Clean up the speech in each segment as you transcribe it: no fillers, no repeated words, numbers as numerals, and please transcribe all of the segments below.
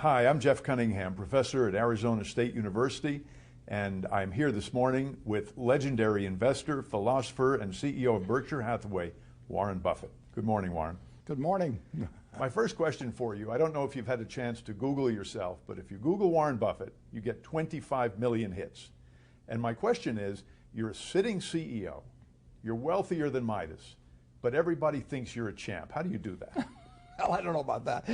Hi, I'm Jeff Cunningham, professor at Arizona State University, and I'm here this morning with legendary investor, philosopher, and CEO of Berkshire Hathaway, Warren Buffett. Good morning, Warren. Good morning. My first question for you, I don't know if you've had a chance to Google yourself, but if you Google Warren Buffett, you get 25 million hits. And my question is, you're a sitting CEO, you're wealthier than Midas, but everybody thinks you're a champ. How do you do that? Well, I don't know about that.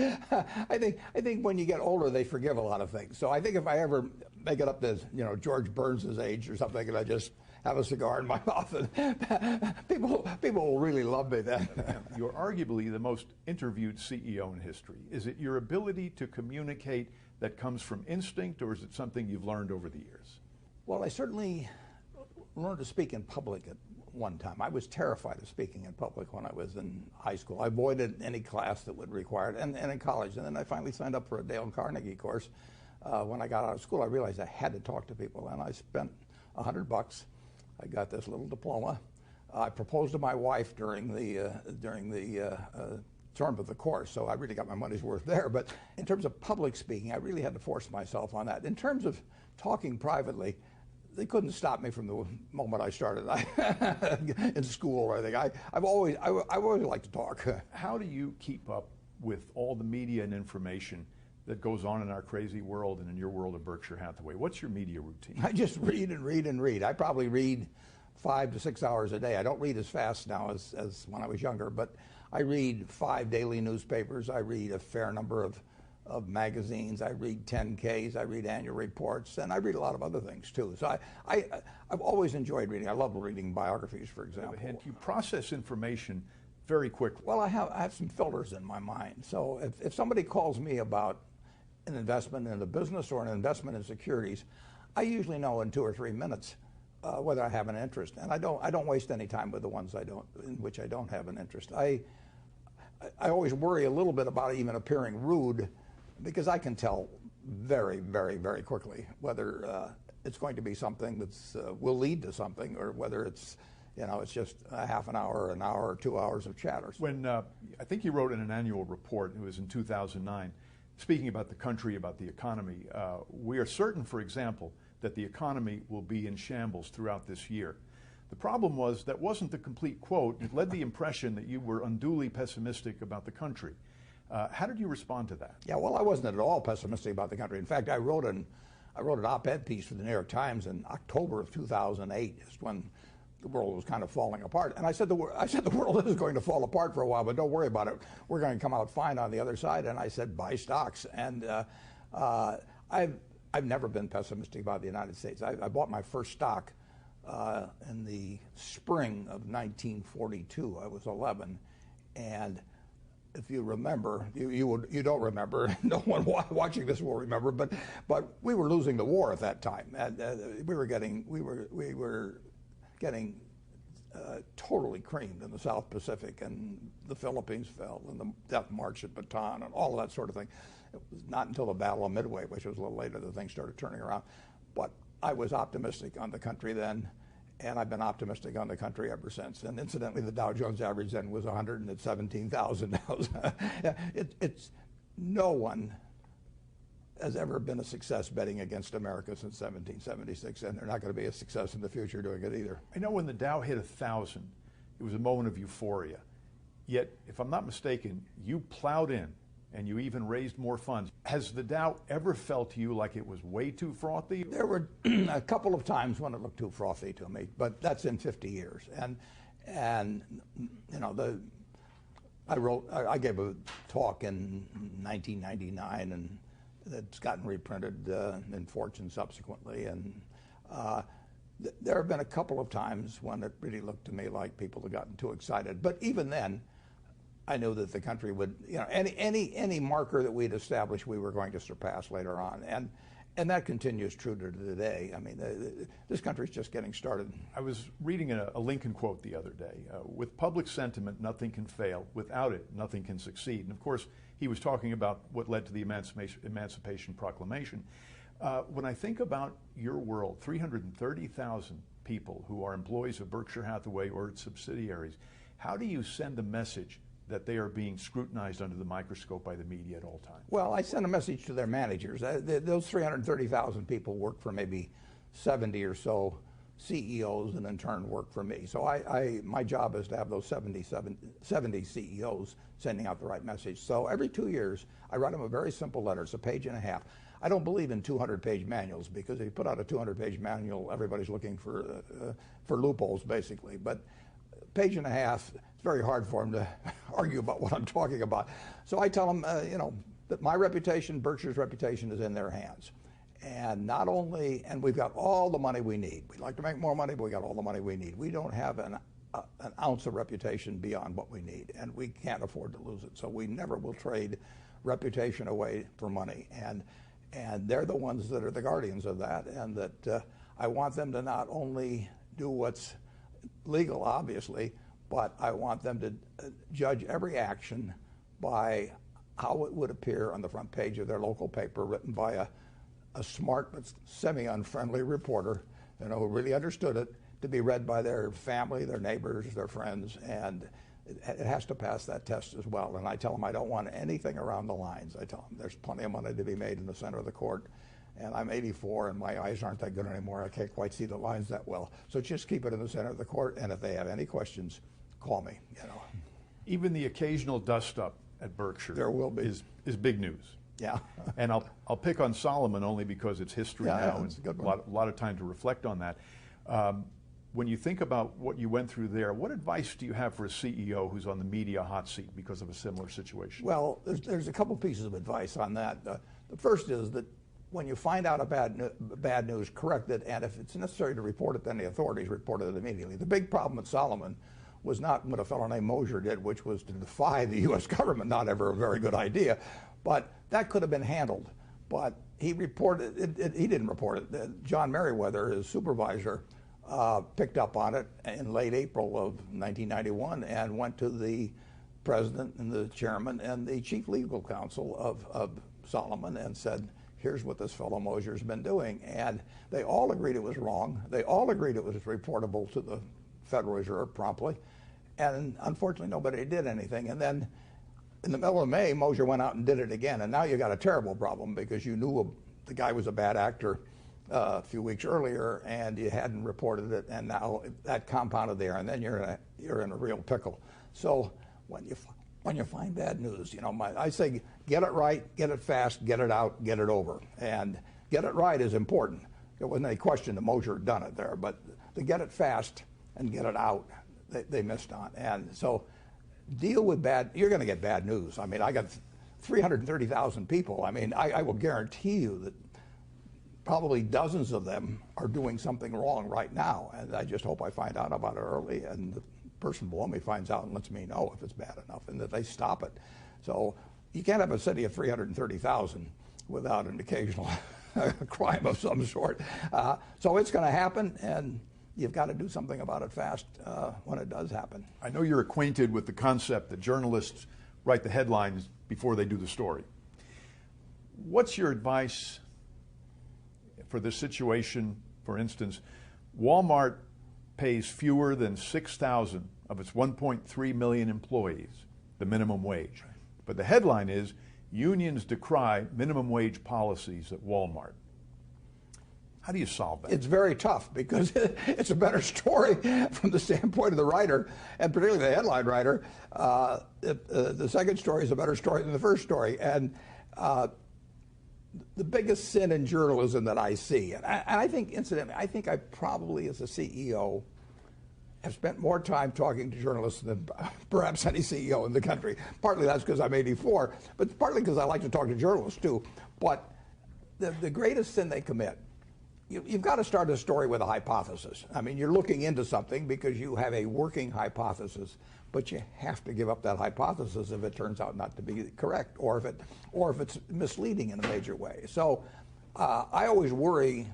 I think when you get older, they forgive a lot of things. So I think if I ever make it up to George Burns' age or something, and I just have a cigar in my mouth, and people will really love me then. You're arguably the most interviewed CEO in history. Is it your ability to communicate that comes from instinct, or is it something you've learned over the years? Well, I certainly learned to speak in public at one time. I was terrified of speaking in public when I was in high school. I avoided any class that would require it, and in college. And then I finally signed up for a Dale Carnegie course. When I got out of school, I realized I had to talk to people, and I spent $100. I got this little diploma. I proposed to my wife during the term of the course, so I really got my money's worth there. But in terms of public speaking, I really had to force myself on that. In terms of talking privately, they couldn't stop me from the moment I started in school or anything. I've always liked to talk. How do you keep up with all the media and information that goes on in our crazy world and in your world of Berkshire Hathaway? What's your media routine? I just read and read and read. I probably read 5 to 6 hours a day. I don't read as fast now as when I was younger, but I read 5 daily newspapers. I read a fair number of magazines. I read 10Ks, I read annual reports, and I read a lot of other things too. So I've always enjoyed reading. I love reading biographies, for example. And you process information very quickly. Well, I have some filters in my mind. So if somebody calls me about an investment in a business or an investment in securities, I usually know in 2 or 3 minutes whether I have an interest. And I don't waste any time with the ones in which I don't have an interest. I always worry a little bit about even appearing rude, because I can tell very, very, very quickly whether it's going to be something that's will lead to something, or whether it's it's just a half an hour, an hour, or 2 hours of chatter. When I think you wrote in an annual report, it was in 2009, speaking about the country, about the economy, we are certain, for example, that the economy will be in shambles throughout this year. The problem was that wasn't the complete quote. It led the impression that you were unduly pessimistic about the country. How did you respond to that? Yeah, well, I wasn't at all pessimistic about the country. In fact, I wrote an op-ed piece for the New York Times in October of 2008, just when the world was kind of falling apart. And I said the world is going to fall apart for a while, but don't worry about it. We're going to come out fine on the other side. And I said, buy stocks. And I've never been pessimistic about the United States. I bought my first stock in the spring of 1942. I was 11, and if you remember, you don't remember. No one watching this will remember. But we were losing the war at that time, and we were getting totally creamed in the South Pacific, and the Philippines fell, and the Death March at Bataan, and all of that sort of thing. It was not until the Battle of Midway, which was a little later, that things started turning around. But I was optimistic on the country then, and I've been optimistic on the country ever since. And incidentally, the Dow Jones average then was 117,000 now. No one has ever been a success betting against America since 1776, and they're not going to be a success in the future doing it either. I know when the Dow hit 1,000, it was a moment of euphoria. Yet, if I'm not mistaken, you plowed in, and you even raised more funds. Has the Dow ever felt to you like it was way too frothy? There were a couple of times when it looked too frothy to me, but that's in 50 years. And I gave a talk in 1999, and it's gotten reprinted in Fortune subsequently. And there have been a couple of times when it really looked to me like people had gotten too excited. But even then, I knew that the country would, any marker that we'd established, we were going to surpass later on. And that continues true to today. I mean, this country's just getting started. I was reading a Lincoln quote the other day. With public sentiment, nothing can fail. Without it, nothing can succeed. And of course, he was talking about what led to the Emancipation Proclamation. When I think about your world, 330,000 people who are employees of Berkshire Hathaway or its subsidiaries, how do you send a message that they are being scrutinized under the microscope by the media at all times? Well, I send a message to their managers. Those 330,000 people work for maybe 70 or so CEOs, and in turn work for me. So my job is to have those 70 CEOs sending out the right message. So every 2 years, I write them a very simple letter. It's a page and a half. I don't believe in 200-page manuals, because if you put out a 200-page manual, everybody's looking for loopholes, basically. But page and a half, it's very hard for them to argue about what I'm talking about. So I tell them, that my reputation, Berkshire's reputation, is in their hands. And not only, and we've got all the money we need. We'd like to make more money, but we got all the money we need. We don't have an ounce of reputation beyond what we need, and we can't afford to lose it. So we never will trade reputation away for money. And they're the ones that are the guardians of that, and that I want them to not only do what's legal, obviously, but I want them to judge every action by how it would appear on the front page of their local paper, written by a smart but semi-unfriendly reporter, who really understood it, to be read by their family, their neighbors, their friends, and it has to pass that test as well. And I tell them I don't want anything around the lines. I tell them there's plenty of money to be made in the center of the court, and I'm 84 and my eyes aren't that good anymore. I can't quite see the lines that well. So just keep it in the center of the court, and if they have any questions, call me. Even the occasional dust-up at Berkshire there will be. is big news. Yeah. And I'll pick on Solomon only because it's history now, it's and a lot of time to reflect on that. When you think about what you went through there, what advice do you have for a CEO who's on the media hot seat because of a similar situation? Well, there's a couple pieces of advice on that. The first is that when you find out a bad news, correct it, and if it's necessary to report it, then the authorities report it immediately. The big problem with Solomon was not what a fellow named Mosier did, which was to defy the U.S. government, not ever a very good idea, but that could have been handled. But he reported it, he didn't report it. John Merriweather, his supervisor, picked up on it in late April of 1991 and went to the president and the chairman and the chief legal counsel of Solomon and said, here's what this fellow Mosier's been doing. And they all agreed it was wrong. They all agreed it was reportable to the Federal Reserve promptly. And unfortunately, nobody did anything. And then in the middle of May, Mosier went out and did it again. And now you got a terrible problem, because you knew the guy was a bad actor a few weeks earlier, and you hadn't reported it, and now that compounded there, and then you're in a real pickle. So when you find bad news, I say get it right, get it fast, get it out, get it over, and get it right is important. There wasn't any question that Mosier had done it there, but to get it fast and get it out, they missed on. And so deal with you're going to get bad news. I mean, I got 330,000 people. I mean, I will guarantee you that probably dozens of them are doing something wrong right now, and I just hope I find out about it early, and the person below me finds out and lets me know if it's bad enough, and that they stop it. So you can't have a city of 330,000 without an occasional crime of some sort. So it's going to happen, and you've got to do something about it fast when it does happen. I know you're acquainted with the concept that journalists write the headlines before they do the story. What's your advice for this situation? For instance, Walmart pays fewer than 6,000 of its 1.3 million employees the minimum wage. But the headline is, unions decry minimum wage policies at Walmart. How do you solve that? It's very tough, because it's a better story from the standpoint of the writer, and particularly the headline writer. The second story is a better story than the first story. And the biggest sin in journalism that I see, and I think, incidentally, I think I probably, as a CEO, have spent more time talking to journalists than perhaps any CEO in the country. Partly that's because I'm 84, but partly because I like to talk to journalists too. But the greatest sin they commit, you've got to start a story with a hypothesis. I mean, you're looking into something because you have a working hypothesis, but you have to give up that hypothesis if it turns out not to be correct, or if it's misleading in a major way. So I always worry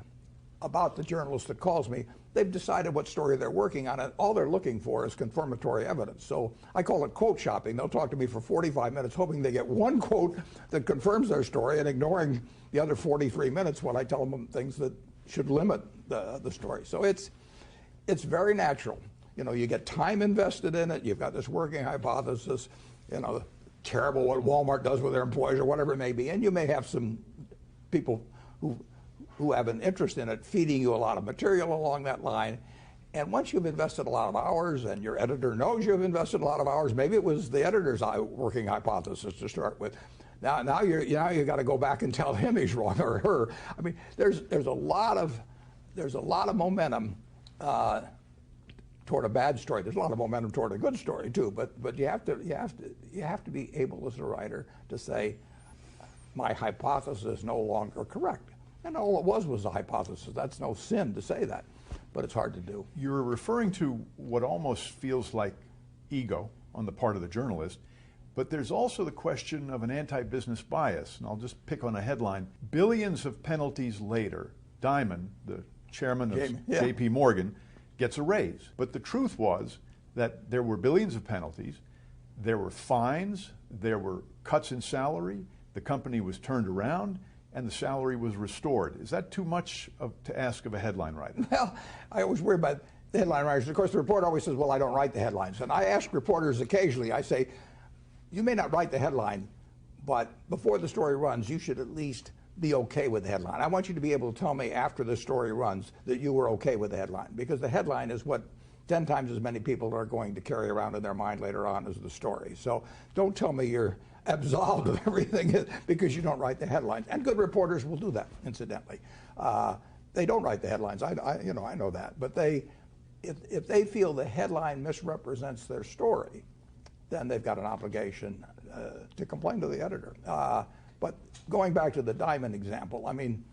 about the journalist that calls me. They've decided what story they're working on, and all they're looking for is confirmatory evidence. So I call it quote shopping. They'll talk to me for 45 minutes hoping they get one quote that confirms their story, and ignoring the other 43 minutes when I tell them things that should limit the story. So it's very natural. You get time invested in it. You've got this working hypothesis, terrible what Walmart does with their employees or whatever it may be. And you may have some people who have an interest in it feeding you a lot of material along that line. And once you've invested a lot of hours and your editor knows you've invested a lot of hours, maybe it was the editor's working hypothesis to start with. Now you got to go back and tell him he's wrong or her. I mean, there's a lot of momentum toward a bad story. There's a lot of momentum toward a good story too. But you have to be able as a writer to say, my hypothesis is no longer correct. And all it was a hypothesis. That's no sin to say that, but it's hard to do. You're referring to what almost feels like ego on the part of the journalist, but there's also the question of an anti-business bias. And I'll just pick on a headline. Billions of penalties later, Dimon, the chairman of JP Morgan, gets a raise. But the truth was that there were billions of penalties, there were fines, there were cuts in salary, the company was turned around, and the salary was restored. Is that too much to ask of a headline writer? Well, I always worry about the headline writers. Of course, the reporter always says, well, I don't write the headlines. And I ask reporters occasionally, I say, you may not write the headline, but before the story runs, you should at least be okay with the headline. I want you to be able to tell me after the story runs that you were okay with the headline, because the headline is what 10 times as many people are going to carry around in their mind later on as the story. So don't tell me you're absolved of everything because you don't write the headlines. And good reporters will do that, incidentally. They don't write the headlines. I know that. But if they feel the headline misrepresents their story, then they've got an obligation to complain to the editor. But going back to the Dimon example, I mean,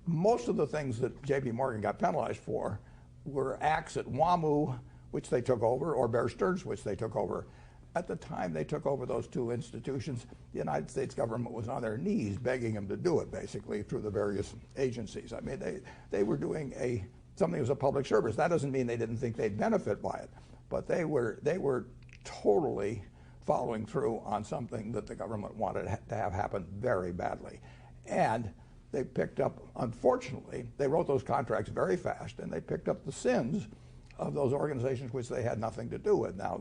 most of the things that JP Morgan got penalized for were acts at WaMu, which they took over, or Bear Stearns, which they took over. At the time they took over those two institutions, the United States government was on their knees begging them to do it, basically, through the various agencies. I mean, they were doing something as a public service. That doesn't mean they didn't think they'd benefit by it, but they were totally following through on something that the government wanted to have happen very badly. And they picked up, unfortunately, they wrote those contracts very fast, and they picked up the sins of those organizations which they had nothing to do with. Now,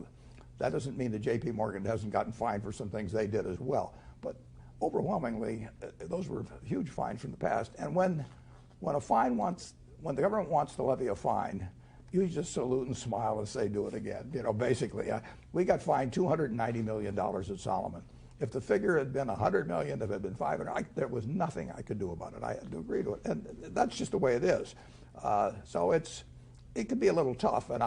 that doesn't mean that JP Morgan hasn't gotten fined for some things they did as well. But overwhelmingly, those were huge fines from the past. And when the government wants to levy a fine, you just salute and smile and say, do it again. Basically, we got fined $290 million at Solomon. If the figure had been $100 million, if it had been $500, there was nothing I could do about it. I had to agree to it, and that's just the way it is. So it could be a little tough, and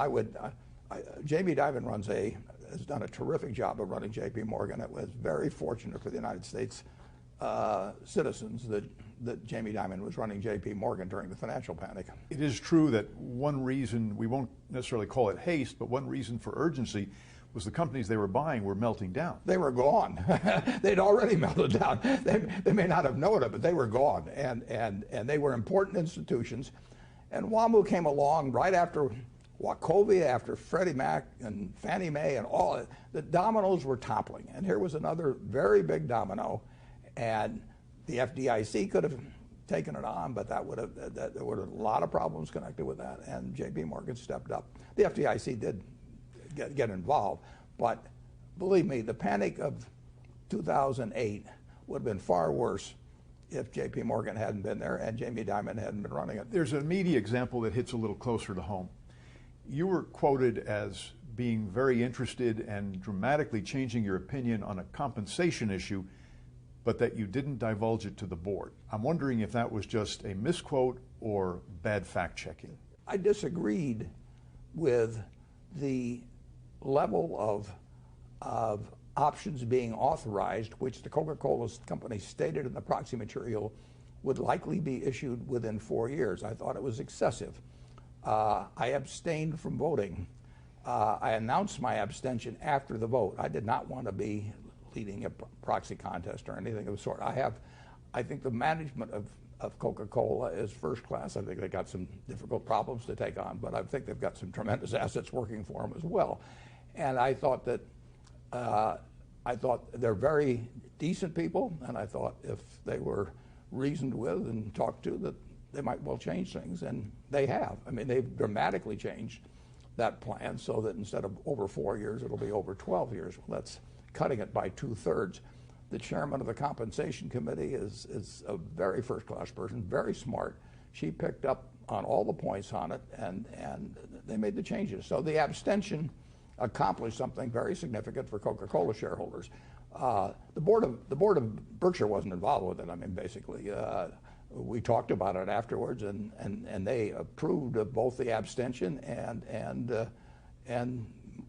Jamie Dimon has done a terrific job of running JP Morgan. It was very fortunate for the United States citizens that Jamie Dimon was running JP Morgan during the financial panic. It is true that one reason, we won't necessarily call it haste, but one reason for urgency was the companies they were buying were melting down. They were gone. They'd already melted down. They may not have known it, but they were gone. And they were important institutions. And WaMu came along right after Wachovia, after Freddie Mac and Fannie Mae, and all. The dominoes were toppling. And here was another very big domino. And the FDIC could have taken it on, but there would have a lot of problems connected with that. And JP Morgan stepped up. The FDIC did get involved, but believe me, the panic of 2008 would have been far worse if JP Morgan hadn't been there and Jamie Dimon hadn't been running it. There's a media example that hits a little closer to home. You were quoted as being very interested and dramatically changing your opinion on a compensation issue, but that you didn't divulge it to the board. I'm wondering if that was just a misquote or bad fact-checking. I disagreed with the level of options being authorized, which the Coca-Cola company stated in the proxy material would likely be issued within 4 years. I thought it was excessive. I abstained from voting. I announced my abstention after the vote. I did not want to be leading a proxy contest or anything of the sort. I think the management of Coca-Cola is first class. I think they got some difficult problems to take on, but I think they've got some tremendous assets working for them as well. And I thought they're very decent people, and I thought if they were reasoned with and talked to, that they might well change things, and they have. I mean, they've dramatically changed that plan so that instead of over 4 years, it'll be over 12 years. Well, that's cutting it by 2/3. The chairman of the compensation committee is a very first-class person, very smart. She picked up on all the points on it, and they made the changes. So the abstention accomplished something very significant for Coca-Cola shareholders. The board of Berkshire wasn't involved with it. I mean, basically, we talked about it afterwards, and they approved of both the abstention and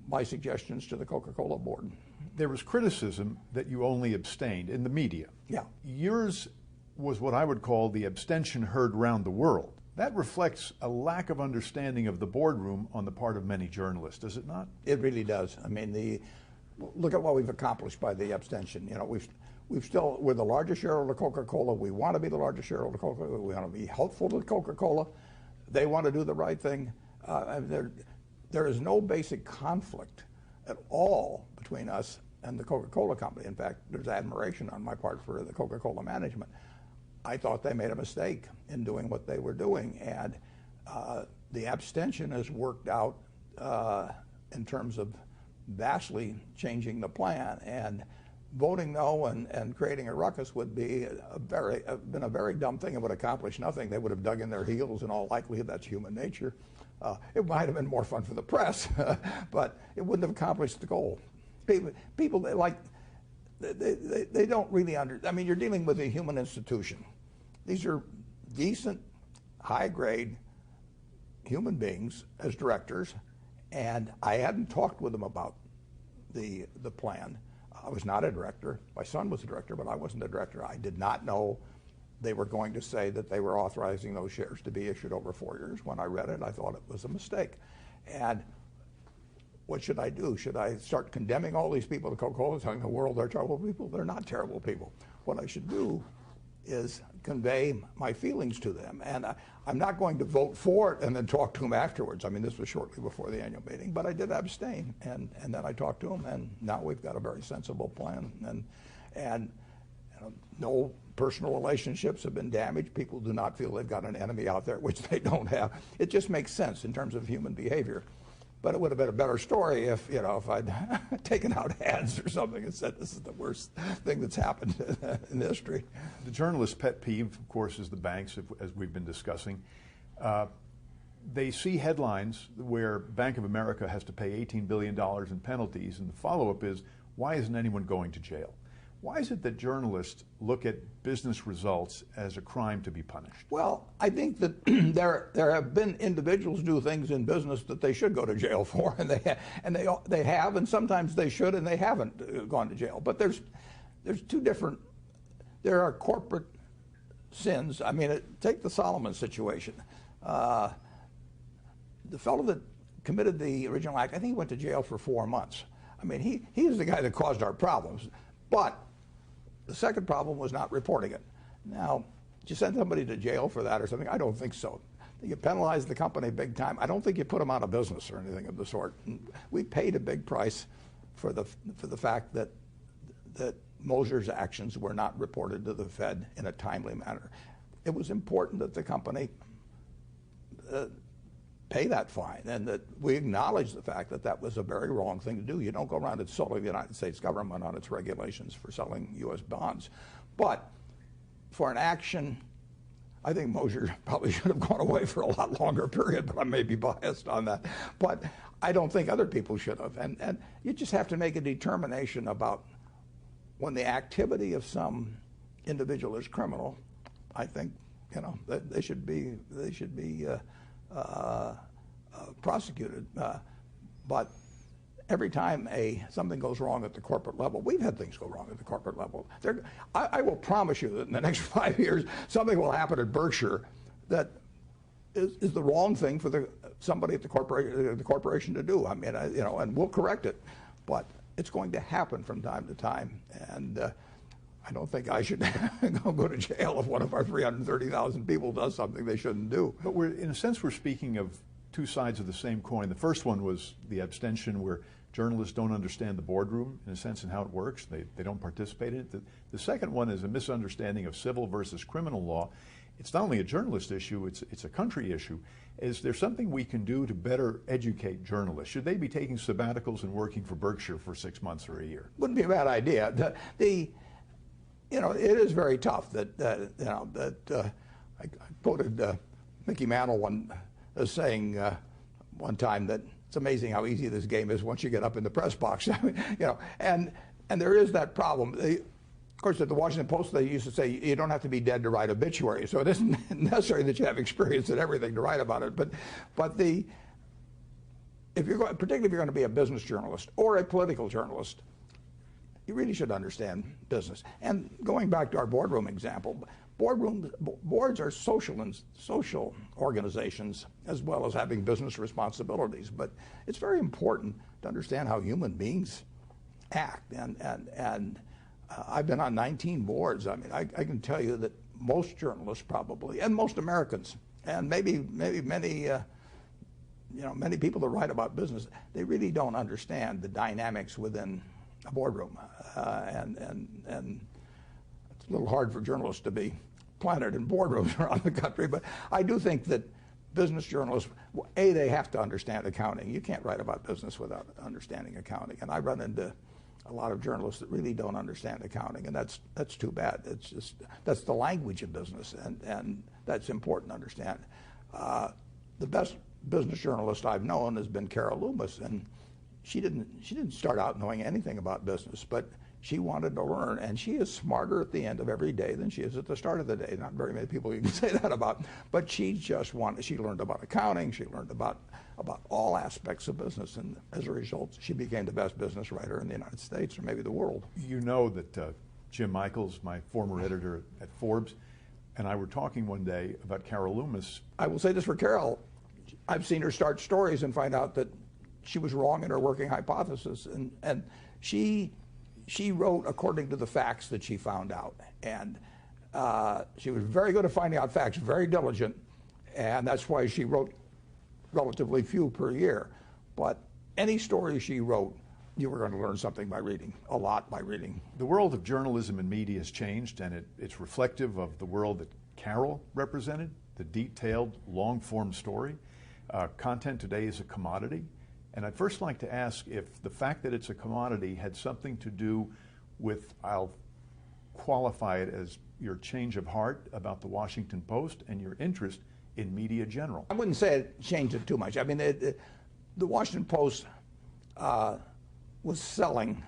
my suggestions to the Coca-Cola board. There was criticism that you only abstained in the media. Yeah. Yours was what I would call the abstention heard round the world. That reflects a lack of understanding of the boardroom on the part of many journalists, does it not? It really does. I mean, look at what we've accomplished by the abstention. You know, we're the largest shareholder of Coca-Cola. We want to be the largest shareholder of Coca-Cola. We want to be helpful to Coca-Cola. They want to do the right thing. There is no basic conflict at all between us and the Coca-Cola company. In fact, there's admiration on my part for the Coca-Cola management. I thought they made a mistake in doing what they were doing, and the abstention has worked out in terms of vastly changing the plan. And voting no and creating a ruckus would be been a very dumb thing. It would accomplish nothing. They would have dug in their heels. In all likelihood, that's human nature. It might have been more fun for the press, but it wouldn't have accomplished the goal. People they don't really I mean, you're dealing with a human institution. These are decent, high-grade human beings as directors, and I hadn't talked with them about the plan. I was not a director. My son was a director, but I wasn't a director. I did not know they were going to say that they were authorizing those shares to be issued over 4 years. When I read it, I thought it was a mistake. And what should I do? Should I start condemning all these people at Coca-Cola, telling the world they're terrible people? They're not terrible people. What I should do is convey my feelings to them. And I'm not going to vote for it and then talk to them afterwards. I mean, this was shortly before the annual meeting, but I did abstain. And then I talked to them, and now we've got a very sensible plan. And no personal relationships have been damaged. People do not feel they've got an enemy out there, which they don't have. It just makes sense in terms of human behavior. But it would have been a better story if I'd taken out ads or something and said this is the worst thing that's happened in history. The journalist's pet peeve, of course, is the banks, as we've been discussing. They see headlines where Bank of America has to pay $18 billion in penalties, and the follow-up is, why isn't anyone going to jail? Why is it that journalists look at business results as a crime to be punished? Well, I think that there have been individuals do things in business that they should go to jail for, and they have, and sometimes they should, and they haven't gone to jail. But there's two different. There are corporate sins. I mean, take the Solomon situation. The fellow that committed the original act, I think he went to jail for 4 months. I mean, he is the guy that caused our problems. But the second problem was not reporting it. Now, did you send somebody to jail for that or something? I don't think so. You penalize the company big time. I don't think you put them out of business or anything of the sort. We paid a big price for the fact that Moser's actions were not reported to the Fed in a timely manner. It was important that the company pay that fine, and that we acknowledge the fact that that was a very wrong thing to do. You don't go around insulting the United States government on its regulations for selling U.S. bonds. But for an action, I think Moser probably should have gone away for a lot longer period, but I may be biased on that. But I don't think other people should have. And you just have to make a determination about when the activity of some individual is criminal. I think they should be prosecuted. But every time something goes wrong at the corporate level, we've had things go wrong at the corporate level. I will promise you that in the next 5 years, something will happen at Berkshire that is the wrong thing for somebody at the corporation to do. I mean, and we'll correct it, but it's going to happen from time to time, and I don't think I should go to jail if one of our 330,000 people does something they shouldn't do. But in a sense, we're speaking of two sides of the same coin. The first one was the abstention, where journalists don't understand the boardroom, in a sense, and how it works. They don't participate in it. The second one is a misunderstanding of civil versus criminal law. It's not only a journalist issue, it's a country issue. Is there something we can do to better educate journalists? Should they be taking sabbaticals and working for Berkshire for 6 months or a year? Wouldn't be a bad idea. You know, it is very tough I quoted Mickey Mantle saying one time that it's amazing how easy this game is once you get up in the press box. You know, and there is that problem. Of course, at the Washington Post, they used to say you don't have to be dead to write obituaries, so it isn't necessary that you have experience in everything to write about it. But particularly if you're going to be a business journalist or a political journalist, you really should understand business. And going back to our boardroom example, boards are social organizations as well as having business responsibilities. But it's very important to understand how human beings act. And I've been on 19 boards. I mean, I can tell you that most journalists probably, and most Americans, and maybe many many people that write about business, they really don't understand the dynamics within a boardroom, and it's a little hard for journalists to be planted in boardrooms around the country. But I do think that business journalists, they have to understand accounting. You can't write about business without understanding accounting. And I run into a lot of journalists that really don't understand accounting, and that's too bad. It's just that's the language of business, and that's important to understand. The best business journalist I've known has been Carol Loomis, and she didn't start out knowing anything about business, but she wanted to learn, and she is smarter at the end of every day than she is at the start of the day. Not very many people you can say that about, but she learned about accounting, she learned about all aspects of business, and as a result, she became the best business writer in the United States, or maybe the world. You know that Jim Michaels, my former editor at Forbes, and I were talking one day about Carol Loomis. I will say this for Carol, I've seen her start stories and find out that she was wrong in her working hypothesis, and she wrote according to the facts that she found out, and she was very good at finding out facts, very diligent, and that's why she wrote relatively few per year. But any story she wrote, you were going to learn something by reading, a lot by reading. The world of journalism and media has changed, and it's reflective of the world that Carol represented, the detailed, long-form story. Content today is a commodity. And I'd first like to ask if the fact that it's a commodity had something to do with, I'll qualify it as your change of heart about the Washington Post and your interest in media general. I wouldn't say it changed it too much. I mean, the Washington Post was selling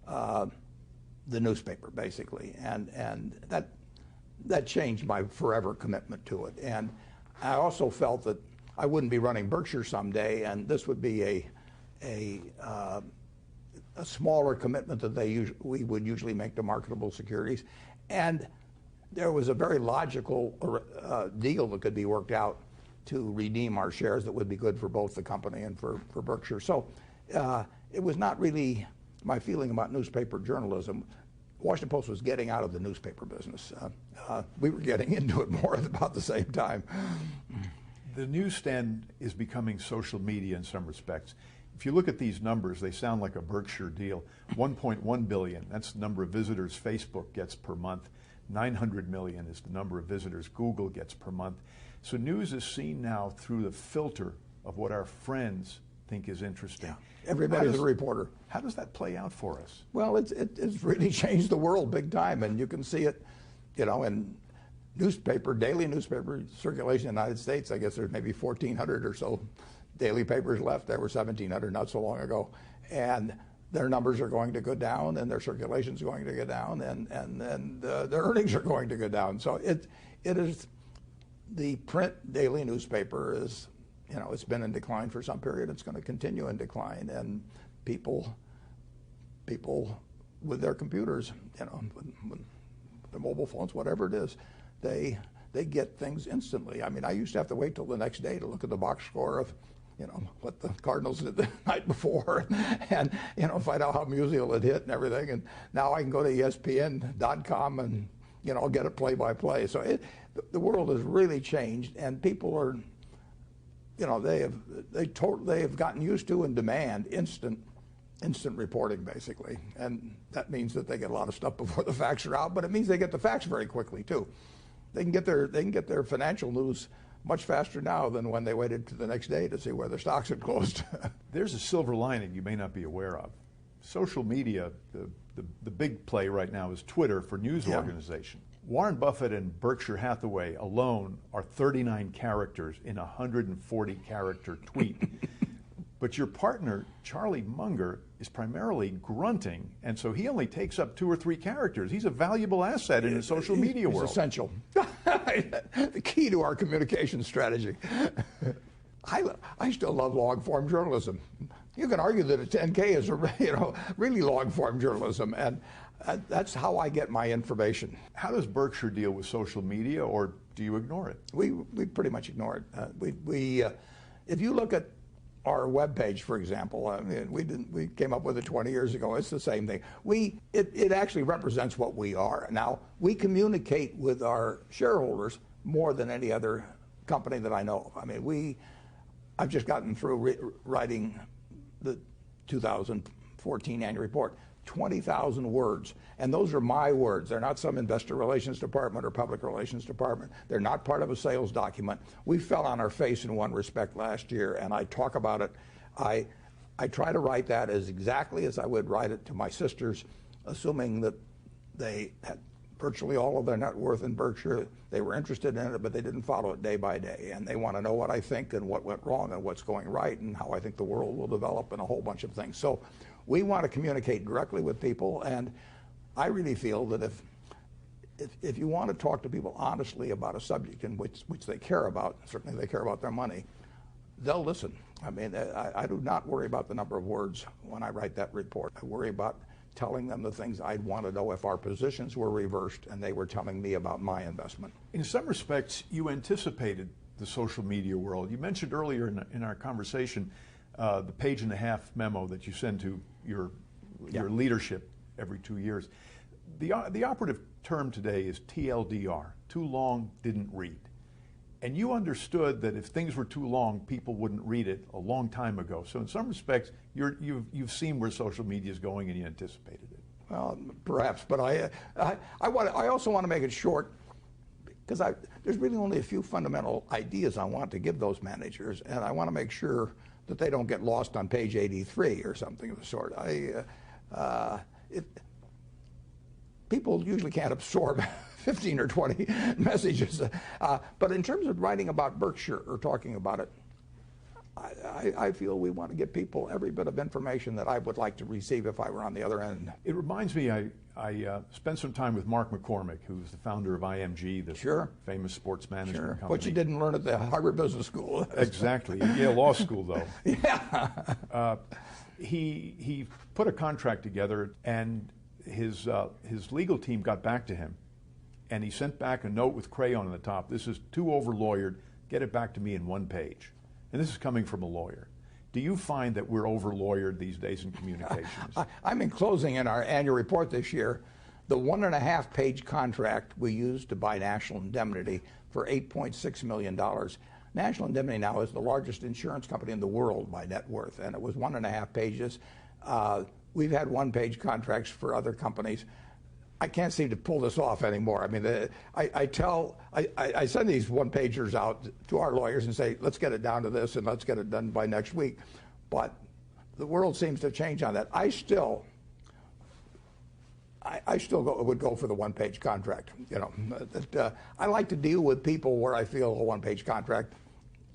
the newspaper, basically, and that changed my forever commitment to it. And I also felt that I wouldn't be running Berkshire someday, and this would be a smaller commitment that we would usually make to marketable securities. And there was a very logical deal that could be worked out to redeem our shares that would be good for both the company and for Berkshire. So it was not really my feeling about newspaper journalism. Washington Post was getting out of the newspaper business. We were getting into it more at about the same time. The newsstand is becoming social media in some respects. If you look at these numbers, they sound like a Berkshire deal. 1.1 billion, that's the number of visitors Facebook gets per month. 900 million is the number of visitors Google gets per month. So news is seen now through the filter of what our friends think is interesting. Yeah. Everybody's a reporter. How does that play out for us? Well, it's really changed the world big time, and you can see it, in daily newspaper circulation in the United States. I guess there's maybe 1,400 or so daily papers left. There were 1,700 not so long ago, and their numbers are going to go down, and their circulation's going to go down, and their earnings are going to go down. So it is the print daily newspaper is, it's been in decline for some period. It's going to continue in decline, and people with their computers, with their mobile phones, whatever it is, they get things instantly. I mean, I used to have to wait till the next day to look at the box score of, what the Cardinals did the night before, and find out how Musial had hit and everything. And now I can go to ESPN.com and get it play by play. So the world has really changed, and people are, they have gotten used to and demand instant instant reporting, basically. And that means that they get a lot of stuff before the facts are out, but it means they get the facts very quickly, too. They can get their financial news much faster now than when they waited to the next day to see where their stocks had closed. There's a silver lining you may not be aware of. Social media, the big play right now is Twitter for news organization. Warren Buffett and Berkshire Hathaway alone are 39 characters in a 140-character tweet. But your partner, Charlie Munger, is primarily grunting, and so he only takes up 2 or 3 characters. He's a valuable asset in the social media world. He's essential. The key to our communication strategy. I still love long-form journalism. You can argue that a 10K is really long-form journalism, and that's how I get my information. How does Berkshire deal with social media, or do you ignore it? We pretty much ignore it. If you look at our webpage, for example, I mean, we came up with it 20 years ago. It's the same thing. It actually represents what we are. Now, we communicate with our shareholders more than any other company that I know of. I mean, I've just gotten through writing the 2014 annual report. 20,000 words, and those are my words. They're not some investor relations department or public relations department. They're not part of a sales document. We fell on our face in one respect last year, and I talk about it. I try to write that as exactly as I would write it to my sisters, assuming that they had virtually all of their net worth in Berkshire. They were interested in it, but they didn't follow it day by day, and they want to know what I think and what went wrong and what's going right and how I think the world will develop and a whole bunch of things. So we want to communicate directly with people, and I really feel that if you want to talk to people honestly about a subject in which they care about, certainly they care about their money, they'll listen. I mean, I do not worry about the number of words when I write that report. I worry about telling them the things I'd want to know if our positions were reversed and they were telling me about my investment. In some respects, you anticipated the social media world. You mentioned earlier in our conversation the page-and-a-half memo that you send to your leadership every 2 years. The operative term today is TLDR, too long, didn't read. And you understood that if things were too long, people wouldn't read it a long time ago. So in some respects, you've seen where social media is going and you anticipated it. Well, perhaps, but I also want to make it short because there's really only a few fundamental ideas I want to give those managers, and I want to make sure that they don't get lost on page 83 or something of the sort. People usually can't absorb 15 or 20 messages. But in terms of writing about Berkshire or talking about it, I feel we want to give people every bit of information that I would like to receive if I were on the other end. It reminds me, I spent some time with Mark McCormick, who's the founder of IMG, the famous sports management company. What you didn't learn at the Harvard Business School. Exactly. Yale Law School, though. Yeah. He put a contract together, and his legal team got back to him, and he sent back a note with crayon on the top. This is too over-lawyered. Get it back to me in 1 page. And this is coming from a lawyer. Do you find that we're over-lawyered these days in communications? I'm enclosing in our annual report this year the 1.5-page contract we used to buy National Indemnity for $8.6 million. National Indemnity now is the largest insurance company in the world by net worth, and it was 1.5 pages. We've had 1-page contracts for other companies. I can't seem to pull this off anymore. I mean, I send these 1-pagers out to our lawyers and say, let's get it down to this and let's get it done by next week. But the world seems to change on that. I still would go for the 1-page contract. You know, I like to deal with people where I feel a 1-page contract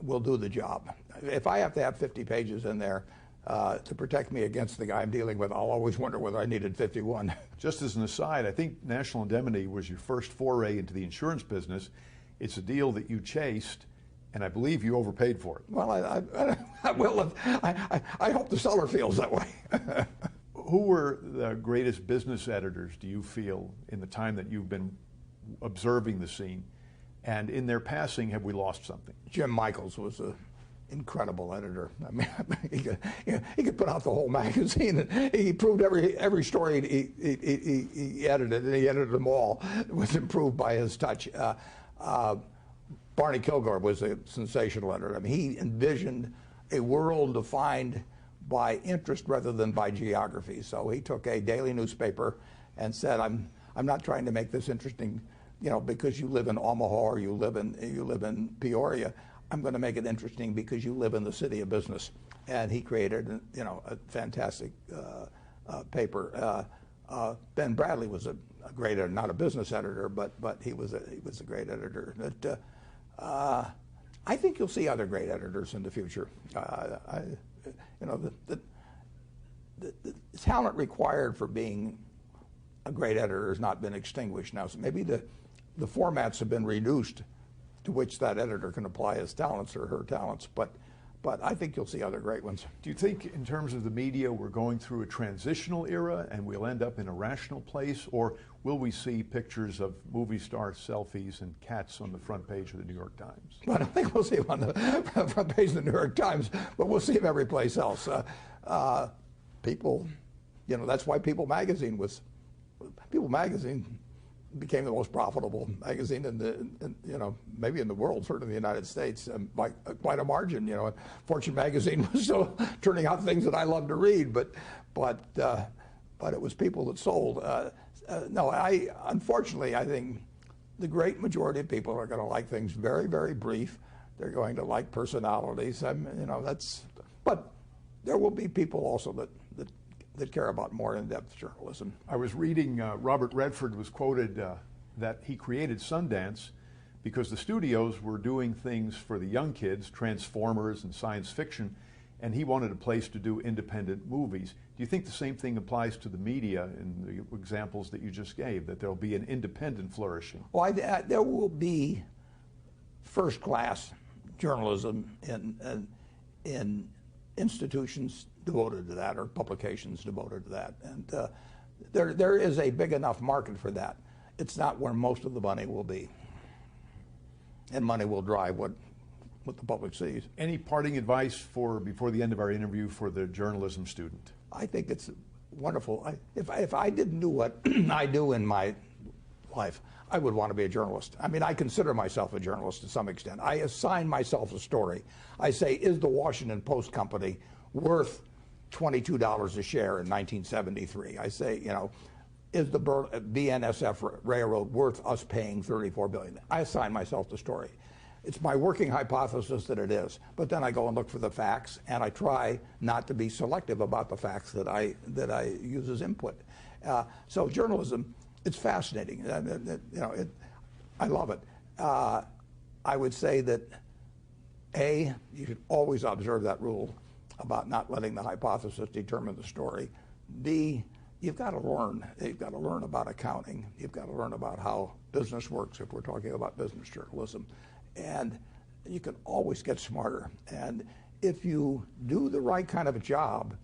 will do the job. If I have to have 50 pages in there to protect me against the guy I'm dealing with, I'll always wonder whether I needed 51. Just as an aside, I think National Indemnity was your first foray into the insurance business. It's a deal that you chased, and I believe you overpaid for it. Well, I hope the seller feels that way. Who were the greatest business editors, do you feel, in the time that you've been observing the scene? And in their passing, have we lost something? Jim Michaels was an incredible editor. I mean, he could put out the whole magazine. And he proved every story he edited, and he edited them all. It was improved by his touch. Barney Kilgore was a sensational editor. I mean, he envisioned a world defined by interest rather than by geography. So he took a daily newspaper and said, I'm not trying to make this interesting, because you live in Omaha or you live in Peoria. I'm going to make it interesting because you live in the city of business. And he created, a fantastic paper. Ben Bradley was a great editor, not a business editor, but he was a great editor. I think you'll see other great editors in the future. The talent required for being a great editor has not been extinguished now. So maybe the formats have been reduced to which that editor can apply his talents or her talents, but I think you'll see other great ones. Do you think in terms of the media we're going through a transitional era and we'll end up in a rational place, or will we see pictures of movie star selfies and cats on the front page of the New York Times? Well, I don't think we'll see him on the front page of the New York Times, but we'll see him every place else. People, that's why People Magazine became the most profitable magazine maybe in the world, certainly in the United States, by quite a margin. Fortune magazine was still turning out things that I love to read, but it was People that sold. Unfortunately, I think the great majority of people are going to like things very, very brief. They're going to like personalities. But there will be people also that care about more in-depth journalism. I was reading Robert Redford was quoted that he created Sundance because the studios were doing things for the young kids, Transformers and science fiction, and he wanted a place to do independent movies. Do you think the same thing applies to the media in the examples that you just gave, that there'll be an independent flourishing? Well, there will be first-class journalism in institutions devoted to that, or publications devoted to that, and there is a big enough market for that. It's not where most of the money will be, and money will drive what the public sees. Any parting advice before the end of our interview for the journalism student? I think it's wonderful. If I didn't do what I do in my life, I would want to be a journalist. I mean, I consider myself a journalist to some extent. I assign myself a story. I say, is the Washington Post Company worth $22 a share in 1973? I say, is the BNSF Railroad worth us paying $34 billion? I assign myself the story. It's my working hypothesis that it is, but then I go and look for the facts, and I try not to be selective about the facts that I use as input. So journalism, it's fascinating. I love it. I would say that A, you should always observe that rule about not letting the hypothesis determine the story. B, you've got to learn. You've got to learn about accounting. You've got to learn about how business works if we're talking about business journalism. And you can always get smarter. And if you do the right kind of a job,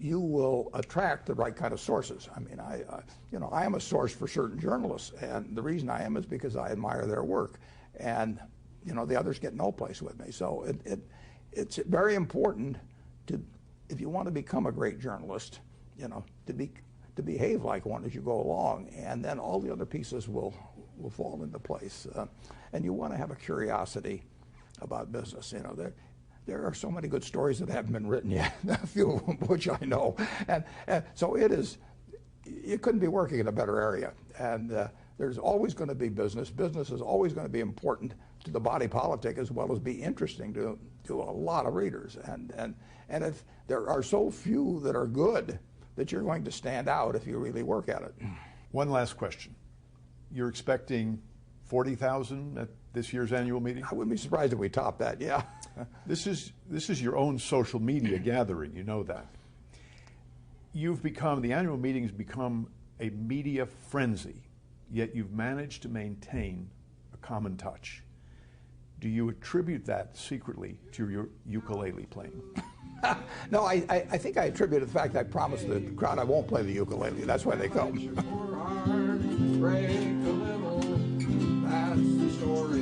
you will attract the right kind of sources. I mean, I am a source for certain journalists, and the reason I am is because I admire their work. And the others get no place with me. So it's very important if you want to become a great journalist, to behave like one as you go along, and then all the other pieces will fall into place. And you want to have a curiosity about business. There are so many good stories that haven't been written yet, a few of them which I know, and so you couldn't be working in a better area. And there's always going to be business. Business is always going to be important to the body politic as well as be interesting to a lot of readers. And if there are so few that are good, that you're going to stand out if you really work at it. One last question. You're expecting 40,000 at this year's annual meeting? I wouldn't be surprised if we top that, yeah. This is your own social media gathering, you know that. The annual meeting has become a media frenzy, yet you've managed to maintain a common touch. Do you attribute that secretly to your ukulele playing? No, I think I attribute the fact I promised the crowd I won't play the ukulele. That's why they come. That's the story.